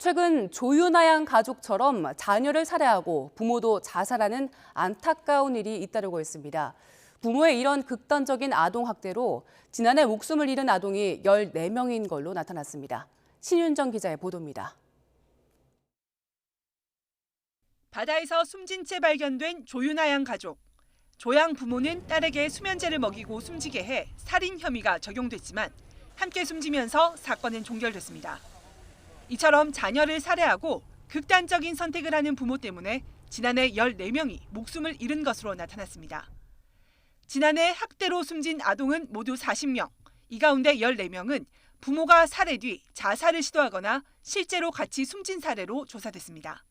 최근 조윤아 양 가족처럼 자녀를 살해하고 부모도 자살하는 안타까운 일이 잇따르고 있습니다. 부모의 이런 극단적인 아동학대로 지난해 목숨을 잃은 아동이 14명인 걸로 나타났습니다. 신윤정 기자의 보도입니다. 바다에서 숨진 채 발견된 조윤아 양 가족. 조양 부모는 딸에게 수면제를 먹이고 숨지게 해 살인 혐의가 적용됐지만 함께 숨지면서 사건은 종결됐습니다. 이처럼 자녀를 살해하고 극단적인 선택을 하는 부모 때문에 지난해 14명이 목숨을 잃은 것으로 나타났습니다. 지난해 학대로 숨진 아동은 모두 40명, 이 가운데 14명은 부모가 살해 뒤 자살을 시도하거나 실제로 같이 숨진 사례로 조사됐습니다.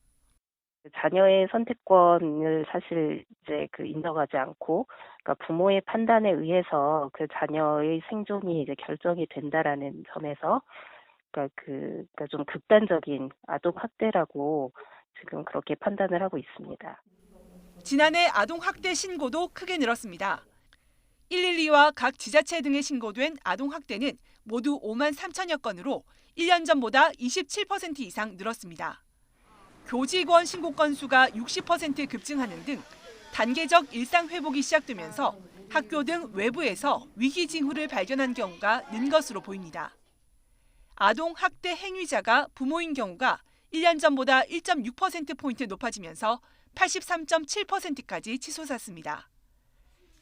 자녀의 선택권을 사실 이제 인정하지 않고, 그러니까 부모의 판단에 의해서 그 자녀의 생존이 이제 결정이 된다라는 점에서, 그러니까 좀 극단적인 아동 학대라고 지금 그렇게 판단을 하고 있습니다. 지난해 아동 학대 신고도 크게 늘었습니다. 112와 각 지자체 등에 신고된 아동 학대는 모두 5만 3천여 건으로 1년 전보다 27% 이상 늘었습니다. 교직원 신고 건수가 60% 급증하는 등 단계적 일상 회복이 시작되면서 학교 등 외부에서 위기 징후를 발견한 경우가 는 것으로 보입니다. 아동 학대 행위자가 부모인 경우가 1년 전보다 1.6%포인트 높아지면서 83.7%까지 치솟았습니다.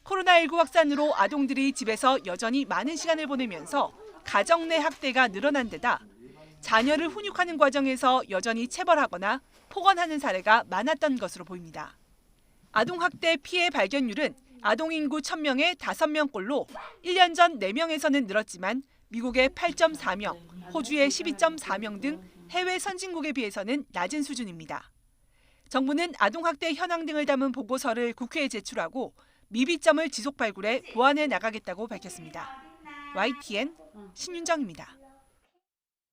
코로나19 확산으로 아동들이 집에서 여전히 많은 시간을 보내면서 가정 내 학대가 늘어난 데다 자녀를 훈육하는 과정에서 여전히 체벌하거나 폭언하는 사례가 많았던 것으로 보입니다. 아동학대 피해 발견율은 아동 인구 1000명에 5명꼴로 1년 전 4명에서는 늘었지만 미국의 8.4명, 호주의 12.4명 등 해외 선진국에 비해서는 낮은 수준입니다. 정부는 아동학대 현황 등을 담은 보고서를 국회에 제출하고 미비점을 지속 발굴해 보완해 나가겠다고 밝혔습니다. YTN 신윤정입니다.